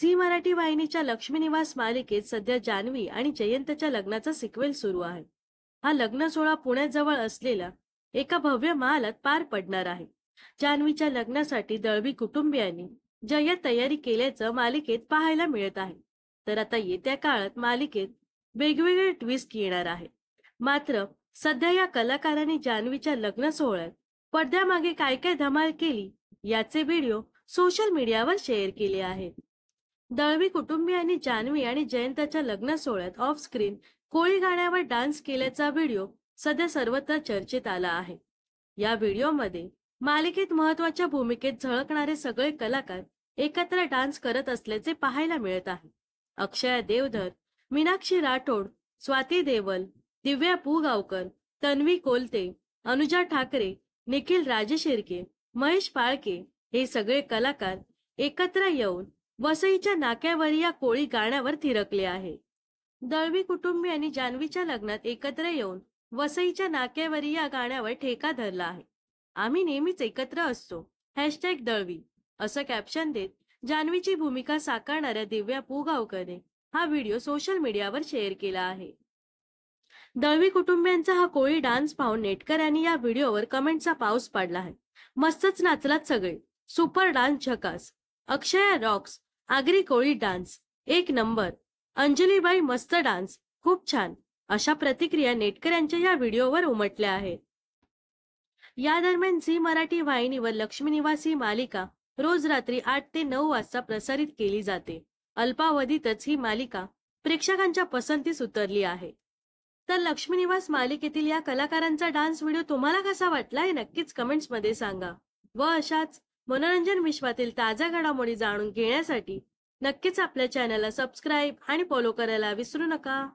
Zee Marathi वाहिनीच्या लक्ष्मी निवास मालिकेत सध्या जान्हवी आणि जयंतच्या लग्नाचा सिक्वेल सुरू आहे. हा लग्न सोहळा पुण्याजवळ असलेल्या एका भव्य महालात पार पडणार आहे. जान्हवीच्या लग्नासाठी दळवी कुटुंबियांनी जय्यत तयारी केल्याचं मालिकेत पाहायला मिळत आहे. तर आता येत्या काळात मालिकेत वेगवेगळे ट्विस्ट येणार आहे. मात्र सध्या या कलाकारांनी जान्हवीच्या लग्न सोहळ्यात पडद्यामागे काय काय धमाल केली याचे व्हिडिओ सोशल मीडियावर शेअर केले आहेत. दळवी कुटुंबियांनी जान्हवी आणि जयंतच्या लग्न सोहळ्यात ऑफ स्क्रीन कोळी गाण्यावर डान्स केल्याचा व्हिडिओ सध्या सर्वत्र चर्चेत आला आहे. या व्हिडिओमध्ये मालिकेत महत्त्वाच्या भूमिकेत झळकणारे सगळे कलाकार एकत्र डान्स करत असल्याचे पाहायला मिळत आहे. अक्षया देवधर, मीनाक्षी राठोड, स्वाती देवल, दिव्या पुगावकर, तन्वी कोलते, अनुजा ठाकरे, निखिल राजेशिर्के, महेश फाळके हे सगळे कलाकार एकत्र येऊन वसईच्या नाक्यावर या कोळी गाण्यावर थिरकले आहे. दळवी कुटुंबियांनी जान्हवीच्या लग्नात एकत्र येऊन वसईच्या नाक्यावर या गाण्यावर ठेका धरला आहे. आम्ही नेहमीच एकत्र असतो #दळवी असं कॅप्शन देत जान्हवीची भूमिका साकारणाऱ्या दिव्या पुगावकरने हा व्हिडिओ सोशल मीडियावर शेअर केला आहे. दळवी कुटुंबियांचा हा कोळी डान्स पाहून नेटकऱ्यांनी या व्हिडिओवर कमेंटचा पाऊस पाडला आहे. मस्तच नाचलात सगळे, सुपर डान्स झकास, अक्षया रॉक्स, आगरी कोळी डान्स एक नंबर, अंजलीबाई मस्त डान्स, खूप छान अशा प्रतिक्रिया नेटकऱ्यांच्या या व्हिडिओवर उमटल्या आहेत. या दरम्यान झी मराठी वाहिनीवर लक्ष्मी निवास ही मालिका रोज रात्री 8 ते 9 वाजता प्रसारित केली जाते. अल्पावधीतच ही मालिका प्रेक्षकांच्या पसंतीस उतरली आहे. तर लक्ष्मी निवास मालिकेतील या कलाकारांचा डान्स व्हिडिओ तुम्हाला कसा वाटला हे नक्कीच कमेंट्स मध्ये सांगा. व अशाच मनोरंजन विश्वातील ताज्या घडामोडी जाणून घेण्यासाठी नक्कीच आपल्या चॅनलला सबस्क्राईब आणि फॉलो करायला विसरू नका.